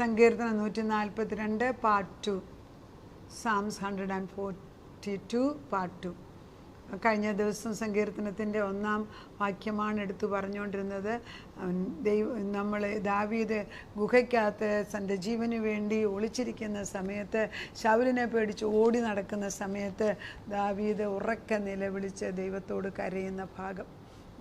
സങ്കീർത്തനം 142 പാർട്ട് 2, സാംസ് 142 പാർട്ട് 2. കഴിഞ്ഞ ദിവസം സങ്കീർത്തനത്തിൻ്റെ 1-ാം വാക്യമാണ് എടുത്തു പറഞ്ഞുകൊണ്ടിരുന്നത്. ദാവീദ് ഗുഹയ്ക്കകത്ത് തൻ്റെ ജീവന് വേണ്ടി ഒളിച്ചിരിക്കുന്ന സമയത്ത്, ശൗലിനെ പേടിച്ച് ഓടി നടക്കുന്ന സമയത്ത് ദാവീദ് ഉറക്കെ നിലവിളിച്ച് ദൈവത്തോട് കരയുന്ന ഭാഗം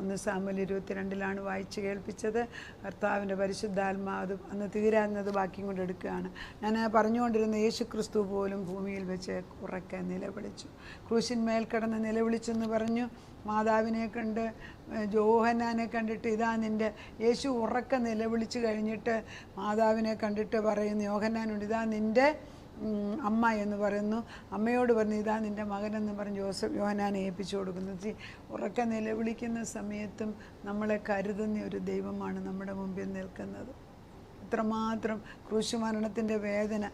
1 സാമുവേൽ 22 വായിച്ച് കേൾപ്പിച്ചത്. കർത്താവിൻ്റെ പരിശുദ്ധാത്മാവ് അന്ന് തീരാവുന്നത് ബാക്കിയും കൊണ്ട് എടുക്കുകയാണ്. ഞാൻ പറഞ്ഞുകൊണ്ടിരുന്ന യേശു ക്രിസ്തു പോലും ഭൂമിയിൽ വെച്ച് ഉറക്കെ നിലവിളിച്ചു, ക്രൂശിന്മേൽ കിടന്ന് നിലവിളിച്ചെന്ന് പറഞ്ഞു. മാതാവിനെ കണ്ട്, യോഹന്നാനെ കണ്ടിട്ട് ഇതാ നിൻ്റെ യേശു ഉറക്കെ നിലവിളിച്ച് കഴിഞ്ഞിട്ട് മാതാവിനെ കണ്ടിട്ട് പറയുന്നു, യോഹന്നാനുണ്ട്, ഇതാ നിൻ്റെ അമ്മ എന്ന് പറയുന്നു. അമ്മയോട് പറഞ്ഞു, ഇതാ നിൻ്റെ മകനെന്ന് പറഞ്ഞ് യോഹന്നാനെ ഏൽപ്പിച്ചു കൊടുക്കുന്നു. ഉറക്കെ നിലവിളിക്കുന്ന സമയത്തും നമ്മളെ കരുതുന്ന ഒരു ദൈവമാണ് നമ്മുടെ മുമ്പിൽ നിൽക്കുന്നത്. എത്രമാത്രം ക്രൂശുമരണത്തിൻ്റെ വേദന,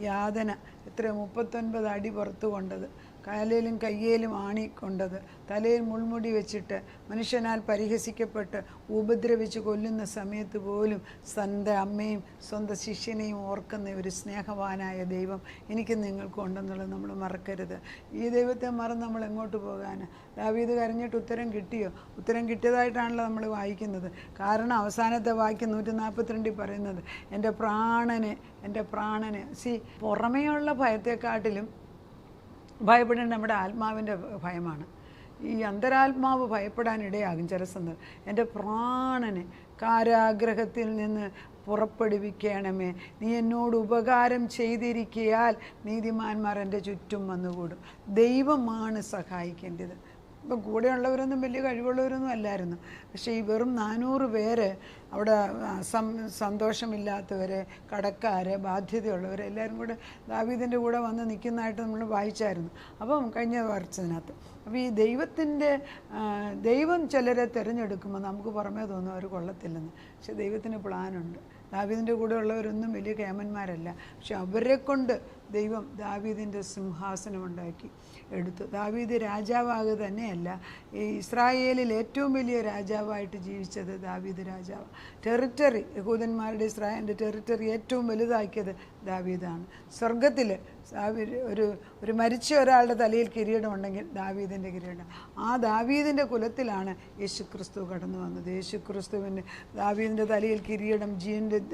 യാതന, എത്ര 39 അടി പുറത്തു കൊണ്ടത്, കാലിലും കയ്യേലും ആണി കൊണ്ടത്, തലയിൽ മുൾമുടി വെച്ചിട്ട് മനുഷ്യനാൽ പരിഹസിക്കപ്പെട്ട് ഉപദ്രവിച്ച് കൊല്ലുന്ന സമയത്ത് പോലും സ്വന്തം അമ്മയും സ്വന്തം ശിഷ്യനെയും ഓർക്കുന്ന ഒരു സ്നേഹവാനായ ദൈവം എനിക്ക് നിങ്ങൾക്കും ഉണ്ടെന്നുള്ളത് നമ്മൾ മറക്കരുത്. ഈ ദൈവത്തെ മറന്ന് നമ്മൾ എങ്ങോട്ട് പോകാൻ? ദാവീദ് കരഞ്ഞിട്ട് ഉത്തരം കിട്ടിയോ? ഉത്തരം കിട്ടിയതായിട്ടാണല്ലോ നമ്മൾ വായിക്കുന്നത്. കാരണം അവസാനത്തെ വാക്യം 142 പറയുന്നത്, എൻ്റെ പ്രാണനെ പുറമേയുള്ള ഭയത്തെക്കാട്ടിലും ഭയപ്പെടേണ്ട നമ്മുടെ ആത്മാവിൻ്റെ ഭയമാണ്. ഈ അന്തരാത്മാവ് ഭയപ്പെടാനിടയാകും ചില സന്ദർഭം. എൻ്റെ പ്രാണനെ കാരാഗ്രഹത്തിൽ നിന്ന് പുറപ്പെടുവിക്കണമേ, നീ എന്നോട് ഉപകാരം ചെയ്തിരിക്കയാൽ നീതിമാന്മാർ എൻ്റെ ചുറ്റും വന്നുകൂടും. ദൈവമാണ് സഹായിക്കേണ്ടത്. ഇപ്പം കൂടെയുള്ളവരൊന്നും വലിയ കഴിവുള്ളവരൊന്നും അല്ലായിരുന്നു. പക്ഷേ ഈ വെറും 400 പേര് അവിടെ സന്തോഷമില്ലാത്തവർ, കടക്കാർ, ബാധ്യതയുള്ളവർ എല്ലാവരും കൂടെ ദാവീദിൻ്റെ കൂടെ വന്ന് നിൽക്കുന്നതായിട്ട് നമ്മൾ വായിച്ചായിരുന്നു. അപ്പം കഴിഞ്ഞ വർഷത്തിനകത്ത് അപ്പോൾ ഈ ദൈവം ചിലരെ തിരഞ്ഞെടുക്കുമ്പോൾ നമുക്ക് പുറമേ തോന്നും അവർ കൊള്ളത്തില്ലെന്ന്. പക്ഷെ ദൈവത്തിന് പ്ലാനുണ്ട്. ദാവീദിൻ്റെ കൂടെ ഉള്ളവരൊന്നും വലിയ കേമന്മാരല്ല. പക്ഷെ അവരെ കൊണ്ട് ദൈവം ദാവീദിൻ്റെ സിംഹാസനം ഉണ്ടാക്കി എടുത്തു. ദാവീദ് രാജാവാകുക തന്നെയല്ല, ഈ ഇസ്രായേലിൽ ഏറ്റവും വലിയ രാജാവായിട്ട് ജീവിച്ചത് ദാവീദ് രാജാവ്. ടെറിറ്ററി, യഹൂദന്മാരുടെ ഇസ്രായേലിൻ്റെ ടെറിറ്ററി ഏറ്റവും വലുതാക്കിയത് ദാവീദാണ്. സ്വർഗത്തിൽ ഒരു മരിച്ച ഒരാളുടെ തലയിൽ കിരീടം ഉണ്ടെങ്കിൽ ദാവീദിൻ്റെ കിരീടം. ആ ദാവീദിൻ്റെ കുലത്തിലാണ് യേശുക്രിസ്തു കടന്നു വന്നത്. യേശുക്രിസ്തുവിൻ്റെ ദാവീദിൻ്റെ തലയിൽ കിരീടം,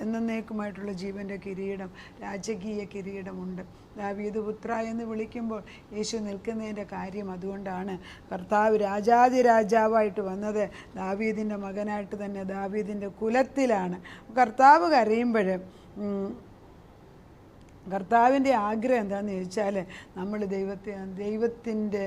എന്നേക്കുമായിട്ടുള്ള ജീവൻ്റെ കിരീടം, രാജകീയ കിരീടമുണ്ട്. ദാവീദ് പുത്ര എന്ന് വിളിക്കുമ്പോൾ യേശു നിൽക്കുന്നതിൻ്റെ കാര്യം അതുകൊണ്ടാണ്. കർത്താവ് രാജാവായിട്ട് വന്നത് ദാവീദിൻ്റെ മകനായിട്ട് തന്നെ, ദാവീദിൻ്റെ കുലത്തിലാണ്. കർത്താവ് കരയുമ്പോൾ കർത്താവിൻ്റെ ആഗ്രഹം എന്താണെന്ന് ചോദിച്ചാൽ നമ്മൾ ദൈവത്തിൻ്റെ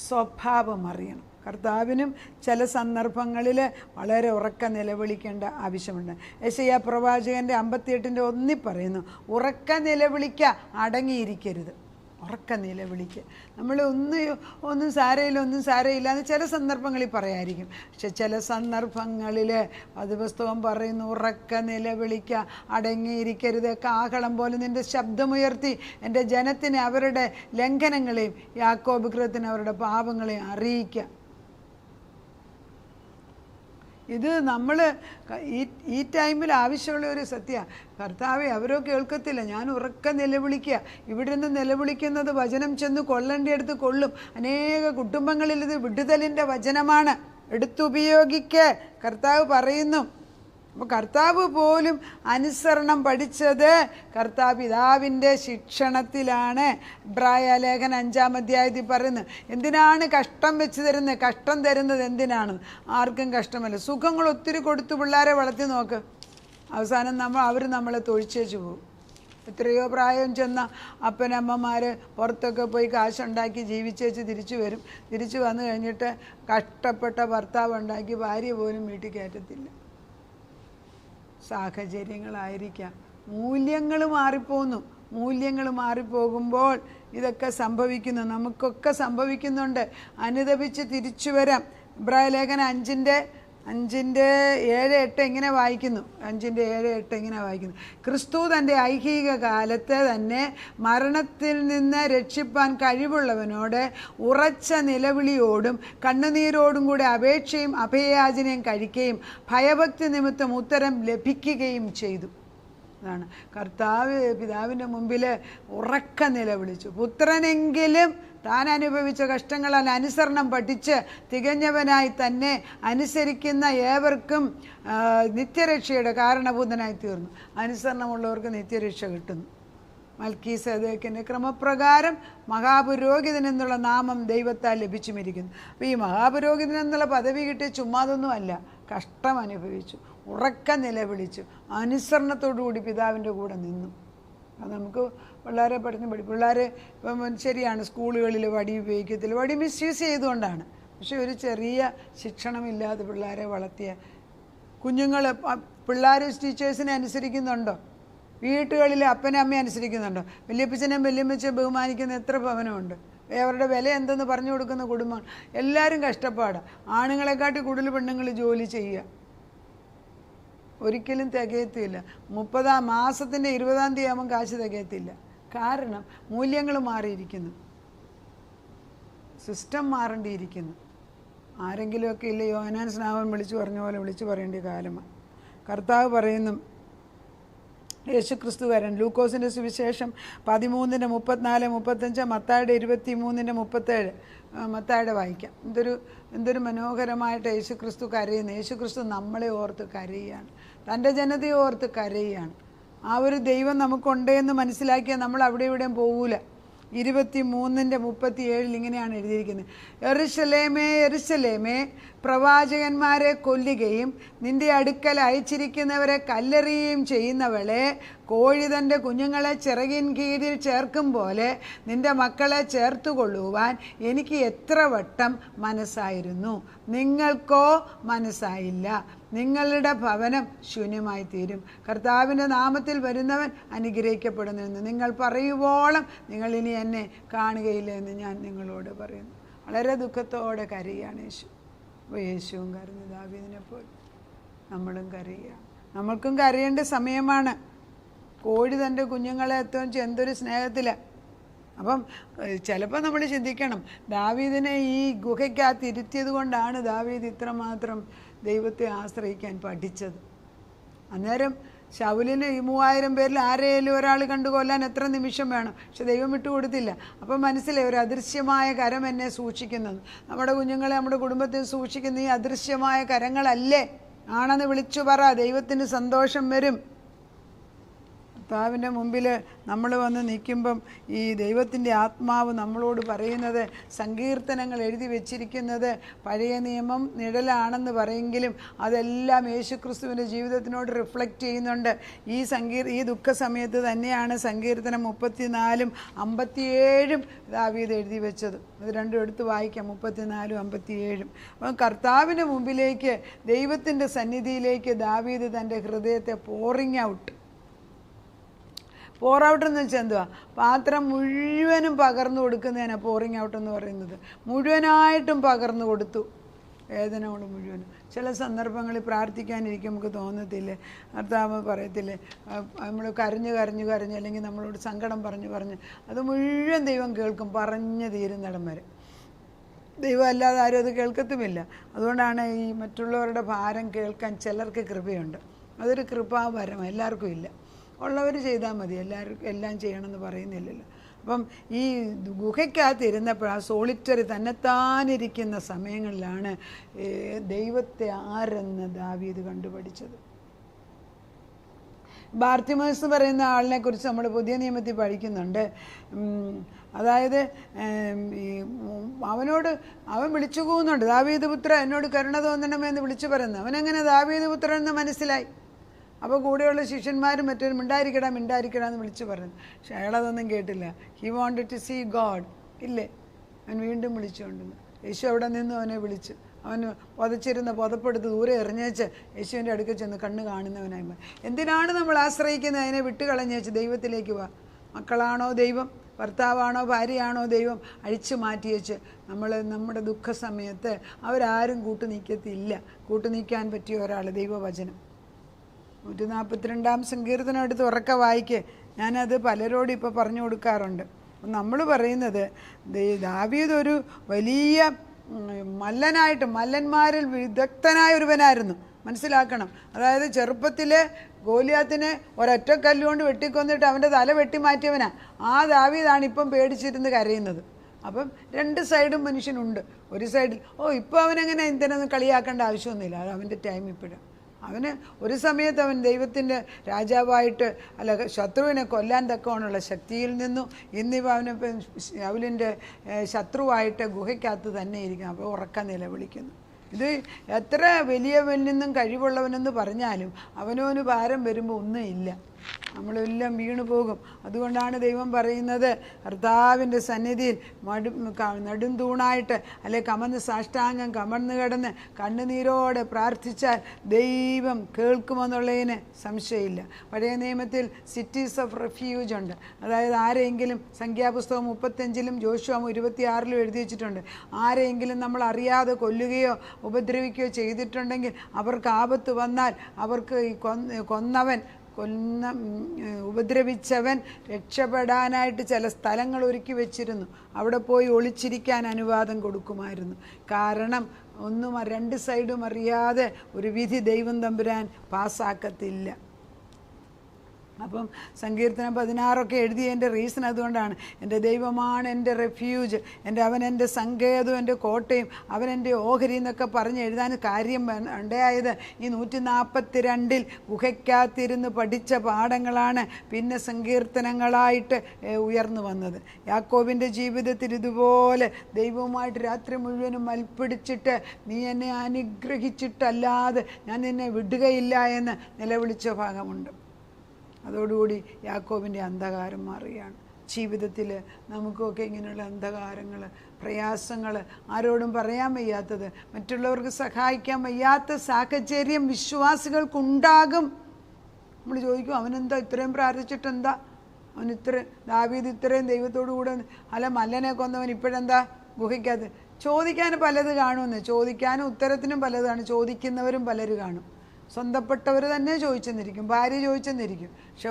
സ്വഭാവം അറിയണം. കർത്താവിനും ചില സന്ദർഭങ്ങളിൽ വളരെ ഉറക്ക നിലവിളിക്കേണ്ട ആവശ്യമുണ്ട്. യെശയ്യാ പ്രവാചകൻ്റെ 58:1 പറയുന്നു, ഉറക്ക നിലവിളിക്കുക, അടങ്ങിയിരിക്കരുത്. ഉറക്ക നിലവിളിക്കുക. നമ്മൾ ഒന്നും സാരയില്ല എന്ന് ചില സന്ദർഭങ്ങളിൽ പറയായിരിക്കും. പക്ഷെ ചില സന്ദർഭങ്ങളിൽ അത് പുസ്തകം പറയുന്നു, ഉറക്ക നിലവിളിക്കുക, അടങ്ങിയിരിക്കരുത്. കാഹളം പോലെ നിൻ്റെ ശബ്ദമുയർത്തി എൻ്റെ ജനത്തിന് അവരുടെ ലംഘനങ്ങളെയും യാക്കോബ് ഗൃഹത്തിന് അവരുടെ പാപങ്ങളെയും അറിയിക്കുക. ഇത് നമ്മൾ ഈ ടൈമിൽ ആവശ്യമുള്ള ഒരു സത്യമാണ്. കർത്താവെ, അവരോ കേൾക്കത്തില്ല, ഞാൻ ഉറക്ക നിലവിളിക്കുക. ഇവിടെ നിന്ന് നിലവിളിക്കുന്നത് വചനം ചെന്ന് കൊള്ളേണ്ടിയെടുത്ത് കൊള്ളും. അനേക കുടുംബങ്ങളിൽ ഇത് വിടുതലിൻ്റെ വചനമാണ്. എടുത്തുപയോഗിക്കുക, കർത്താവ് പറയുന്നു. അപ്പോൾ കർത്താവ് പോലും അനുസരണം പഠിച്ചത് പിതാവിൻ്റെ ശിക്ഷണത്തിലാണ്. എബ്രായ ലേഖനം 5-ാം അധ്യായത്തിൽ പറയുന്നു, എന്തിനാണ് കഷ്ടം വെച്ച് തരുന്നത്? കഷ്ടം തരുന്നത് എന്തിനാണ്? ആർക്കും കഷ്ടമല്ല. സുഖങ്ങൾ ഒത്തിരി കൊടുത്തു പിള്ളേരെ വളർത്തി നോക്ക്, അവസാനം അവർ നമ്മളെ തൊഴിച്ചേച്ചു പോകും. എത്രയോ പ്രായം ചെന്ന അപ്പനമ്മമാർ പുറത്തൊക്കെ പോയി കാശുണ്ടാക്കി ജീവിച്ചേച്ച് തിരിച്ചു വരും. തിരിച്ചു വന്നു കഴിഞ്ഞിട്ട് കഷ്ടപ്പെട്ട ഭർത്താവ് ഉണ്ടാക്കി ഭാര്യ പോലും വീട്ടിൽ കയറ്റത്തില്ല. സാഹചര്യങ്ങളായിരിക്കാം. മൂല്യങ്ങൾ മാറിപ്പോകുമ്പോൾ ഇതൊക്കെ സംഭവിക്കുന്നു. നമുക്കൊക്കെ സംഭവിക്കുന്നുണ്ട്. അനുതപിച്ച് തിരിച്ചു വരാം. എബ്രായ ലേഖനം 5:7-8 ഇങ്ങനെ വായിക്കുന്നു. 5:7-8 ഇങ്ങനെ വായിക്കുന്നു, ക്രിസ്തു തൻ്റെ ഐഹിക കാലത്ത് തന്നെ മരണത്തിൽ നിന്ന് രക്ഷിപ്പാൻ കഴിവുള്ളവനോട് ഉറച്ച നിലവിളിയോടും കണ്ണുനീരോടും കൂടെ അപേക്ഷയും അഭയയാചനയും കഴിക്കുകയും ഭയഭക്തി നിമിത്തം ഉത്തരം ലഭിക്കുകയും ചെയ്തു. അതാണ് കർത്താവ് പിതാവിൻ്റെ മുമ്പിൽ ഉറക്ക നിലവിളിച്ചു. പുത്രനെങ്കിലും താൻ അനുഭവിച്ച കഷ്ടങ്ങളാൽ അനുസരണം പഠിച്ച് തികഞ്ഞവനായി തന്നെ അനുസരിക്കുന്ന ഏവർക്കും നിത്യരക്ഷയുടെ കാരണഭൂതനായി തീർന്നു. അനുസരണമുള്ളവർക്ക് നിത്യരക്ഷ കിട്ടുന്നു. മൽക്കീസേദെക്കിൻ്റെ ക്രമപ്രകാരം മഹാപുരോഹിതൻ എന്നുള്ള നാമം ദൈവത്താൽ ലഭിച്ചുമിരിക്കുന്നു. അപ്പോൾ ഈ മഹാപുരോഹിതൻ എന്നുള്ള പദവി കിട്ടിയ ചുമ്മാതൊന്നും അല്ല, കഷ്ടം അനുഭവിച്ചു, ഉറക്ക നിലവിളിച്ചു, അനുസരണത്തോടുകൂടി പിതാവിൻ്റെ കൂടെ നിന്നു. അത് നമുക്ക് പിള്ളേരെ പിള്ളേർ ഇപ്പം ശരിയാണ്, സ്കൂളുകളിൽ വടി ഉപയോഗിക്കത്തില്ല, വടി മിസ്യൂസ് ചെയ്തുകൊണ്ടാണ്. പക്ഷെ ഒരു ചെറിയ ശിക്ഷണമില്ലാതെ പിള്ളേരെ വളർത്തിയ കുഞ്ഞുങ്ങൾ, പിള്ളേർ ടീച്ചേഴ്സിനെ അനുസരിക്കുന്നുണ്ടോ? വീട്ടുകളിൽ അപ്പനെ അമ്മയെ അനുസരിക്കുന്നുണ്ടോ? വല്യപ്പച്ചനെയും വല്യമ്മച്ചയും ബഹുമാനിക്കുന്ന എത്ര ഭവനമുണ്ട്? അവരുടെ വില എന്തെന്ന് പറഞ്ഞു കൊടുക്കുന്ന കുടുംബം. എല്ലാവരും കഷ്ടപ്പാടാണ്. ആണുങ്ങളെക്കാട്ടി കൂടുതൽ പെണ്ണുങ്ങൾ ജോലി ചെയ്യുക. ഒരിക്കലും തികയത്തില്ല. 30 മാസത്തിൻ്റെ 20-ാം തീയതി ആകുമ്പം കാശ് തികയത്തില്ല. കാരണം മൂല്യങ്ങൾ മാറിയിരിക്കുന്നു, സിസ്റ്റം മാറേണ്ടിയിരിക്കുന്നു. ആരെങ്കിലുമൊക്കെ ഇല്ല, യോഹന്നാൻ സ്നാപകൻ വിളിച്ചു പറഞ്ഞ പോലെ വിളിച്ചു പറയേണ്ട കാലമാണ്. കർത്താവ് പറയുന്നു, യേശുക്രിസ്തുകാരൻ ലൂക്കോസിൻ്റെ സുവിശേഷം 13:34-35, മത്തായിയുടെ 23:37. മത്തായിയുടെ വായിക്കാം. എന്തൊരു മനോഹരമായിട്ട് യേശുക്രിസ്തു കരയുന്നു. യേശുക്രിസ്തു നമ്മളെ ഓർത്ത് കരയുകയാണ്, തൻ്റെ ജനതയെ ഓർത്ത് കരയുകയാണ്. ആ ഒരു ദൈവം നമുക്കുണ്ടെന്ന് മനസ്സിലാക്കിയാൽ നമ്മൾ അവിടെ ഇവിടെയും പോകൂല. 23:37 ഇങ്ങനെയാണ് എഴുതിയിരിക്കുന്നത്: യെരൂശലേമേ യെരൂശലേമേ, പ്രവാചകന്മാരെ കൊല്ലുകയും നിന്റെ അടുക്കൽ അയച്ചിരിക്കുന്നവരെ കല്ലെറിയുകയും ചെയ്യുന്നവളെ, കോഴി തൻ്റെ കുഞ്ഞുങ്ങളെ ചിറകിൻ കീഴിൽ ചേർക്കും പോലെ നിന്റെ മക്കളെ ചേർത്തുകൊള്ളുവാൻ എനിക്ക് എത്ര വട്ടം മനസ്സായിരുന്നു, നിങ്ങൾക്കോ മനസ്സായില്ല. നിങ്ങളുടെ ഭവനം ശൂന്യമായി തീരും. കർത്താവിൻ്റെ നാമത്തിൽ വരുന്നവൻ അനുഗ്രഹിക്കപ്പെടുന്നുവെന്ന് നിങ്ങൾ പറയുവോളം നിങ്ങൾ ഇനി എന്നെ കാണുകയില്ല എന്ന് ഞാൻ നിങ്ങളോട് പറയുന്നു. വളരെ ദുഃഖത്തോടെ കരയുകയാണ് യേശു. അപ്പോൾ യേശുവും കരഞ്ഞു, ദാവീദിനെ പോലെ നമ്മളും കരയുകയാണ്. നമ്മൾക്കും കരയേണ്ട സമയമാണ്. കോഴി തൻ്റെ കുഞ്ഞുങ്ങളെ എത്തും എന്തൊരു സ്നേഹത്തിലാണ്. അപ്പം ചിലപ്പോൾ നമ്മൾ ചിന്തിക്കണം, ദാവീദിനെ ഈ ഗുഹയ്ക്കകത്ത് ഇരുത്തിയത് കൊണ്ടാണ് ദാവീദ് ഇത്രമാത്രം ദൈവത്തെ ആശ്രയിക്കാൻ പഠിച്ചത്. അന്നേരം ശൗലിന് ഈ 3000 പേരിൽ ആരെയും ഒരാൾ കണ്ടു കൊല്ലാൻ എത്ര നിമിഷം വേണം? പക്ഷെ ദൈവം വിട്ടുകൊടുത്തില്ല. അപ്പം മനസ്സിലായി, ഒരു അദൃശ്യമായ കരം എന്നെ സൂക്ഷിക്കുന്നത്. നമ്മുടെ കുഞ്ഞുങ്ങളെ, നമ്മുടെ കുടുംബത്തെ സൂക്ഷിക്കുന്ന ഈ അദൃശ്യമായ കരങ്ങളല്ലേ ആണെന്ന് വിളിച്ചു പറ. ദൈവത്തിന് സന്തോഷം വരും. കർത്താവിൻ്റെ മുമ്പിൽ നമ്മൾ വന്ന് നിൽക്കുമ്പം ഈ ദൈവത്തിൻ്റെ ആത്മാവ് നമ്മളോട് പറയുന്നത്, സങ്കീർത്തനങ്ങൾ എഴുതി വച്ചിരിക്കുന്നത് പഴയ നിയമം നിഴലാണെന്ന് പറയെങ്കിലും അതെല്ലാം യേശുക്രിസ്തുവിൻ്റെ ജീവിതത്തിനോട് റിഫ്ലക്റ്റ് ചെയ്യുന്നുണ്ട്. ഈ ദുഃഖ സമയത്ത് തന്നെയാണ് സങ്കീർത്തനം 34-ും 57-ഉം ദാവീദ് എഴുതി വെച്ചത്. അത് രണ്ടും എടുത്ത് വായിക്കാം, 34-ഉം 57-ഉം. അപ്പം കർത്താവിൻ്റെ മുമ്പിലേക്ക്, ദൈവത്തിൻ്റെ സന്നിധിയിലേക്ക് ദാവീദ് തൻ്റെ ഹൃദയത്തെ പോറിങ് ഔട്ട് എന്ന് വെച്ചാൽ എന്തുവാ? പാത്രം മുഴുവനും പകർന്നു കൊടുക്കുന്നതിനാണ് പോറിങ് ഔട്ട് എന്ന് പറയുന്നത്. മുഴുവനായിട്ടും പകർന്നു കൊടുത്തു, വേദന കൊണ്ട് മുഴുവനും. ചില സന്ദർഭങ്ങളിൽ പ്രാർത്ഥിക്കാനിരിക്കും നമുക്ക് തോന്നത്തില്ലേ, കർത്താവ് പറയത്തില്ലേ, നമ്മൾ കരഞ്ഞ് അല്ലെങ്കിൽ നമ്മളോട് സങ്കടം പറഞ്ഞ് അത് മുഴുവൻ ദൈവം കേൾക്കും, പറഞ്ഞു തീരുന്നിടം വരെ. ദൈവം അല്ലാതെ ആരും അത് കേൾക്കത്തുമില്ല. അതുകൊണ്ടാണ് ഈ മറ്റുള്ളവരുടെ ഭാരം കേൾക്കാൻ ചിലർക്ക് കൃപയുണ്ട്. അതൊരു കൃപാവരം, എല്ലാവർക്കും ഇല്ല. ഉള്ളവർ ചെയ്താൽ മതി, എല്ലാവർക്കും എല്ലാം ചെയ്യണമെന്ന് പറയുന്നില്ലല്ലോ. അപ്പം ഈ ഗുഹയ്ക്കകത്ത് ഇരുന്നപ്പോൾ, ആ സോളിറ്ററി തന്നെത്താനിരിക്കുന്ന സമയങ്ങളിലാണ് ദൈവത്തെ ആരെന്ന് ദാവീദ് കണ്ടുപഠിച്ചത്. ബാർത്തിമേസ് പറയുന്ന ആളിനെ കുറിച്ച് നമ്മൾ പുതിയ നിയമത്തിൽ പഠിക്കുന്നുണ്ട്. അതായത് അവൻ വിളിച്ചു പോകുന്നുണ്ട്, ദാവീദ് പുത്ര എന്നോട് കരുണ തോന്നണമെന്ന് വിളിച്ചു പറയുന്നത്. അവനെങ്ങനെ ദാവീദ് പുത്രൻ എന്ന് മനസ്സിലായി? അപ്പോൾ കൂടെയുള്ള ശിഷ്യന്മാരും മറ്റൊരു മിണ്ടായിരിക്കടാ എന്ന് വിളിച്ചു പറഞ്ഞു. പക്ഷെ അയാളതൊന്നും കേട്ടില്ല. He wanted to see God. ഇല്ലേ, അവൻ വീണ്ടും വിളിച്ചുകൊണ്ടിരുന്നു. യേശു അവിടെ നിന്ന് അവനെ വിളിച്ചു. അവൻ പുതപ്പെടുത്ത് ദൂരെ എറിഞ്ഞേച്ച് യേശുവിൻ്റെ അടുക്കൽ ചെന്ന് കണ്ണ് കാണുന്നവനായി മാറി. എന്തിനാണ് നമ്മൾ ആശ്രയിക്കുന്നത്? അതിനെ വിട്ടുകളഞ്ഞേച്ച് ദൈവത്തിലേക്ക് വാ. മക്കളാണോ ദൈവം, ഭർത്താവാണോ ഭാര്യയാണോ ദൈവം, അഴിച്ചു മാറ്റിയേച്ച് നമ്മുടെ ദുഃഖ സമയത്ത് അവരാരും കൂട്ടുനിൽക്കത്തില്ല. കൂട്ടുനിൽക്കാൻ പറ്റിയ ഒരാൾ ദൈവവചനം. 142-ാം സങ്കീർത്തനം എടുത്ത് ഉറക്കെ വായിക്ക്. ഞാനത് പലരോടും ഇപ്പോൾ പറഞ്ഞു കൊടുക്കാറുണ്ട്. നമ്മൾ പറയുന്നത്, ദാവീദ് ഒരു വലിയ മല്ലന്മാരിൽ വിദഗ്ധനായ ഒരുവനായിരുന്നു. മനസ്സിലാക്കണം. അതായത് ചെറുപ്പത്തിൽ ഗോലിയാത്തിനെ ഒരൊറ്റ കല്ലുകൊണ്ട് വെട്ടിക്കൊന്നിട്ട് അവൻ്റെ തല വെട്ടി മാറ്റിയവനാ. ആ ദാവീദാണ് ഇപ്പം പേടിച്ചിരുന്ന് കരയുന്നത്. അപ്പം രണ്ട് സൈഡും മനുഷ്യനുണ്ട്. ഒരു സൈഡിൽ ഇപ്പോൾ അവനങ്ങനെ എന്തിനൊന്നും കളിയാക്കേണ്ട ആവശ്യമൊന്നുമില്ല, അത് അവൻ്റെ ടൈം ഇപ്പോഴാണ്. അവന് ഒരു സമയത്ത് അവൻ ദൈവത്തിൻ്റെ രാജാവായിട്ട് അല്ല ശത്രുവിനെ കൊല്ലാൻ തക്കവണ്ണുള്ള ശക്തിയിൽ നിന്നും ഇന്നിപ്പോൾ അവനിപ്പം ശൗലിൻ്റെ ശത്രുവായിട്ട് ഗുഹയ്ക്കകത്ത് തന്നെ ഇരിക്കും. അപ്പോൾ ഉറക്ക നിലവിളിക്കുന്നു. ഇത് എത്ര വലിയവനിൽ നിന്നും കഴിവുള്ളവനെന്ന് പറഞ്ഞാലും അവനവന് ഭാരം വരുമ്പോൾ ഒന്നുമില്ല, നമ്മളെല്ലാം വീണു പോകും. അതുകൊണ്ടാണ് ദൈവം പറയുന്നത്, കർത്താവിൻ്റെ സന്നിധിയിൽ നെടും തൂണായിട്ട് അല്ലെ കമന്ന് സാഷ്ടാംഗം കമർന്നു കിടന്ന് കണ്ണുനീരോടെ പ്രാർത്ഥിച്ചാൽ ദൈവം കേൾക്കുമെന്നുള്ളതിന് സംശയമില്ല. പഴയ നിയമത്തിൽ സിറ്റീസ് ഓഫ് റെഫ്യൂജ് ഉണ്ട്. അതായത് ആരെങ്കിലും, സംഖ്യാപുസ്തകം 35 ജോഷുവ 26 എഴുതി വെച്ചിട്ടുണ്ട്, ആരെങ്കിലും നമ്മൾ അറിയാതെ കൊല്ലുകയോ ഉപദ്രവിക്കുകയോ ചെയ്തിട്ടുണ്ടെങ്കിൽ അവർക്ക് ആപത്ത് വന്നാൽ അവർക്ക് ഈ കൊന്നവൻ ഉപദ്രവിച്ചവൻ രക്ഷപ്പെടാനായിട്ട് ചില സ്ഥലങ്ങൾ ഒരുക്കി വെച്ചിരുന്നു. അവിടെ പോയി ഒളിച്ചിരിക്കാൻ അനുവാദം കൊടുക്കുമായിരുന്നു. കാരണം രണ്ട് സൈഡും അറിയാതെ ഒരു വിധി ദൈവം തമ്പുരാൻ പാസ്സാക്കത്തില്ല. അപ്പം സങ്കീർത്തനം 16 എഴുതിയതിൻ്റെ റീസൺ അതുകൊണ്ടാണ്. എൻ്റെ ദൈവമാണ് എൻ്റെ റെഫ്യൂജ്, അവൻ എൻ്റെ സങ്കേതവും എൻ്റെ കോട്ടയും, അവൻ എൻ്റെ ഓഹരി എന്നൊക്കെ പറഞ്ഞ് എഴുതാൻ കാര്യം ഉണ്ടായത് ഈ 142 ഗുഹയ്ക്കകത്തിരുന്ന് പഠിച്ച പാഠങ്ങളാണ് പിന്നെ സങ്കീർത്തനങ്ങളായിട്ട് ഉയർന്നു വന്നത്. യാക്കോബിൻ്റെ ജീവിതത്തിൽ ഇതുപോലെ ദൈവവുമായിട്ട് രാത്രി മുഴുവനും മൽപ്പിടിച്ചിട്ട് നീ എന്നെ അനുഗ്രഹിച്ചിട്ടല്ലാതെ ഞാൻ നിന്നെ വിടുകയില്ല എന്ന് നിലവിളിച്ച ഭാഗമുണ്ട്. അതോടുകൂടി യാക്കോബിൻ്റെ അന്ധകാരം മാറുകയാണ്. ജീവിതത്തിൽ നമുക്കൊക്കെ ഇങ്ങനെയുള്ള അന്ധകാരങ്ങൾ, പ്രയാസങ്ങൾ, ആരോടും പറയാൻ വയ്യാത്തത്, മറ്റുള്ളവർക്ക് സഹായിക്കാൻ വയ്യാത്ത സാഹചര്യം വിശ്വാസികൾക്കുണ്ടാകും. നമ്മൾ ചോദിക്കും, അവനെന്താ ഇത്രയും പ്രാർത്ഥിച്ചിട്ടെന്താ, ദാവീദ് ഇത്രയും ദൈവത്തോടു കൂടെ അല്ല മല്ലനെ കൊന്നവൻ ഇപ്പോഴെന്താ ഗുഹയ്ക്കകത്ത്? ചോദിക്കാൻ പലത് കാണുമെന്ന്, ചോദിക്കാനും ഉത്തരത്തിനും പലതാണ്, ചോദിക്കുന്നവരും പലര് കാണും. സ്വന്തപ്പെട്ടവർ തന്നെ ചോദിച്ചെന്നിരിക്കും, ഭാര്യ ചോദിച്ചെന്നിരിക്കും. പക്ഷെ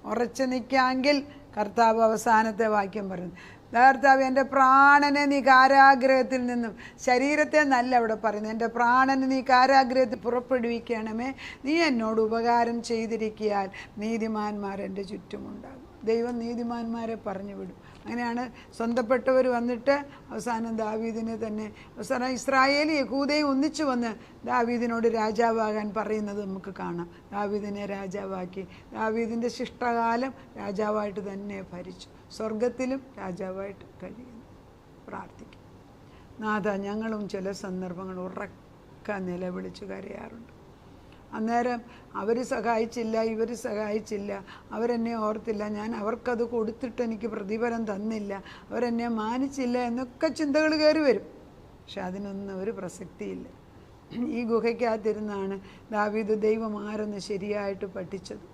ഉറച്ചു നിൽക്കാമെങ്കിൽ കർത്താവ് അവസാനത്തെ വാക്യം പറയുന്നു, കർത്താവ് എൻ്റെ പ്രാണനെ നീ കാരാഗ്രഹത്തിൽ നിന്നും, ശരീരത്തെ നല്ല അവിടെ പറയുന്നത്, എൻ്റെ പ്രാണനെ നീ കാരാഗ്രഹത്തിൽ പുറപ്പെടുവിക്കണമേ, നീ എന്നോട് ഉപകാരം ചെയ്തിരിക്കിയാൽ നീതിമാന്മാർ എൻ്റെ ചുറ്റുമുണ്ടാകും. ദൈവം നീതിമാന്മാരെ പറഞ്ഞു വിടും. അങ്ങനെയാണ് സ്വന്തപ്പെട്ടവർ വന്നിട്ട് അവസാനം ദാവീദിനെ തന്നെ, അവസാനം ഇസ്രായേൽ യഹൂദയും ഒന്നിച്ചു വന്ന് ദാവീദിനോട് രാജാവാകാൻ പറയുന്നത് നമുക്ക് കാണാം. ദാവീദിനെ രാജാവാക്കി, ദാവീദിൻ്റെ ശിഷ്ടകാലം രാജാവായിട്ട് തന്നെ ഭരിച്ചു, സ്വർഗത്തിലും രാജാവായിട്ട് കഴിയുന്നു. പ്രാർത്ഥിക്കും. നാഥ, ഞങ്ങളും ചില സന്ദർഭങ്ങൾ ഉറക്ക നിലവിളിച്ച് കരയാറുണ്ട്. അന്നേരം അവർ സഹായിച്ചില്ല, ഇവർ സഹായിച്ചില്ല, അവരെന്നെ ഓർത്തില്ല, ഞാൻ അവർക്കത് കൊടുത്തിട്ട് എനിക്ക് പ്രതിഫലം തന്നില്ല, അവരെന്നെ മാനിച്ചില്ല എന്നൊക്കെ ചിന്തകൾ കയറി വരും. പക്ഷെ അതിനൊന്നും ഒരു പ്രസക്തിയില്ല. ഈ ഗുഹയ്ക്കകത്തിരുന്നാണ് ദാവീദ് ദൈവം ആരെന്ന് ശരിയായിട്ട് പഠിച്ചത്.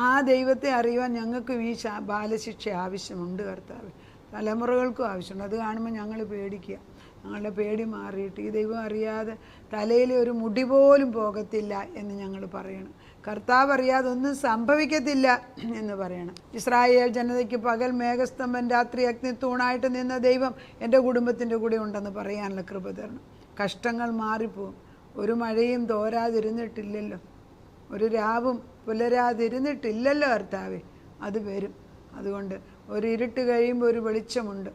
ആ ദൈവത്തെ അറിയുവാൻ ഞങ്ങൾക്കും ഈ ബാലശിക്ഷ ആവശ്യമുണ്ട് കർത്താവ്, തലമുറകൾക്കും ആവശ്യമുണ്ട്. അത് കാണുമ്പോൾ ഞങ്ങൾ പേടിക്കുക. ഞങ്ങളുടെ പേടി മാറിയിട്ട് ഈ ദൈവം അറിയാതെ തലയിൽ ഒരു മുടി പോലും പോകത്തില്ല എന്ന് ഞങ്ങൾ പറയണം. കർത്താവ് അറിയാതെ ഒന്നും സംഭവിക്കത്തില്ല എന്ന് പറയണം. ഇസ്രായേൽ ജനതയ്ക്ക് പകൽ മേഘസ്തംഭൻ, രാത്രി അഗ്നിത്തൂണായിട്ട് നിന്ന ദൈവം എൻ്റെ കുടുംബത്തിൻ്റെ കൂടെ ഉണ്ടെന്ന് പറയാനുള്ള കൃപ തരണം. കഷ്ടങ്ങൾ മാറിപ്പോവും. ഒരു മഴയും തോരാതിരുന്നിട്ടില്ലല്ലോ, ഒരു രാവും പുലരാതിരുന്നിട്ടില്ലല്ലോ കർത്താവേ, അത് വരും. അതുകൊണ്ട് ഒരു ഇരുട്ട് കഴിയുമ്പോൾ ഒരു വെളിച്ചമുണ്ട്,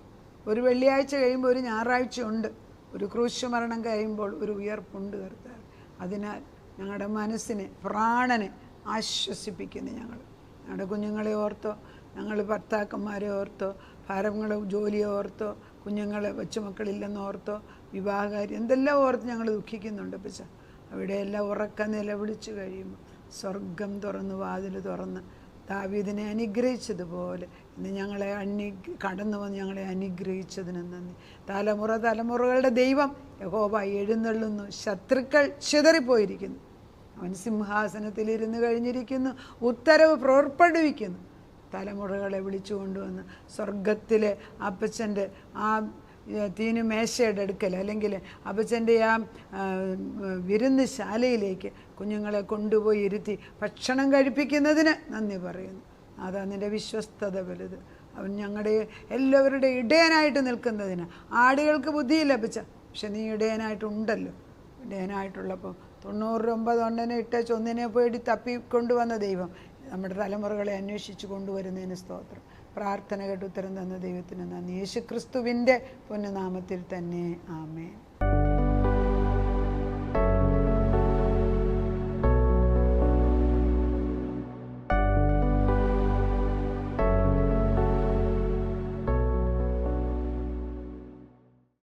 ഒരു വെള്ളിയാഴ്ച കഴിയുമ്പോൾ ഒരു ഞായറാഴ്ച ഉണ്ട്, ഒരു ക്രൂശ് മരണം കഴിയുമ്പോൾ ഒരു ഉയർപ്പുണ്ട് കർത്താവ്. അതിനാൽ ഞങ്ങളുടെ മനസ്സിനെ, പ്രാണനെ ആശ്വസിപ്പിക്കുന്നു. ഞങ്ങളുടെ കുഞ്ഞുങ്ങളെ ഓർത്തോ, ഞങ്ങൾ ഭർത്താക്കന്മാരെ ഓർത്തോ, ഭാരങ്ങളെ ജോലിയെ ഓർത്തോ, കുഞ്ഞുങ്ങളെ കൊച്ചുമക്കളില്ലെന്ന് ഓർത്തോ, വിവാഹകാര്യം എന്തെല്ലാം ഓർത്ത് ഞങ്ങൾ ദുഃഖിക്കുന്നുണ്ട്. പക്ഷേ അവിടെയെല്ലാം ഉറക്ക നിലവിളിച്ച് കഴിയുമ്പോൾ സ്വർഗം തുറന്ന്, വാതിൽ തുറന്ന് ദാവീദിനെ അനുഗ്രഹിച്ചതുപോലെ ഇന്ന് ഞങ്ങളെ കടന്നു വന്ന് ഞങ്ങളെ അനുഗ്രഹിച്ചതിന് നന്ദി. തലമുറകളുടെ ദൈവം യഹോവ എഴുന്നള്ളുന്നു. ശത്രുക്കൾ ചിതറിപ്പോയിരിക്കുന്നു. അവൻ സിംഹാസനത്തിൽ ഇരുന്ന് കഴിഞ്ഞിരിക്കുന്നു, ഉത്തരവ് പുറപ്പെടുവിക്കുന്നു. തലമുറകളെ വിളിച്ചു കൊണ്ടുവന്ന് സ്വർഗത്തിലെ അപ്പച്ചൻ്റെ ആ തീനുമേശയുടെ അടുക്കൽ, അല്ലെങ്കിൽ അപ്പച്ചൻ്റെ ആ വിരുന്ന് ശാലയിലേക്ക് കുഞ്ഞുങ്ങളെ കൊണ്ടുപോയി ഇരുത്തി ഭക്ഷണം കഴിപ്പിക്കുന്നതിന് നന്ദി പറയുന്നു. അതാ നിൻ്റെ വിശ്വസ്തത വലുത്. അവൻ ഞങ്ങളുടെ എല്ലാവരുടെ ഇടയനായിട്ട് നിൽക്കുന്നതിന്. ആടുകൾക്ക് ബുദ്ധിയില്ല അപ്പച്ച, പക്ഷെ നീ ഇടയനായിട്ടുണ്ടല്ലോ. ഇടയനായിട്ടുള്ളപ്പോൾ 99 ഒന്നിനെ ഇട്ടേച്ച് ഒന്നിനെ പേടി തപ്പിക്കൊണ്ടുവന്ന ദൈവം നമ്മുടെ തലമുറകളെ അന്വേഷിച്ച് കൊണ്ടുവരുന്നതിന് സ്തോത്രം. പ്രാർത്ഥന കേട്ട് ഉത്തരം തന്ന ദൈവത്തിന് നന്ദി. യേശു ക്രിസ്തുവിൻ്റെ പൊന്നുനാമത്തിൽ തന്നെ ആമേൻ.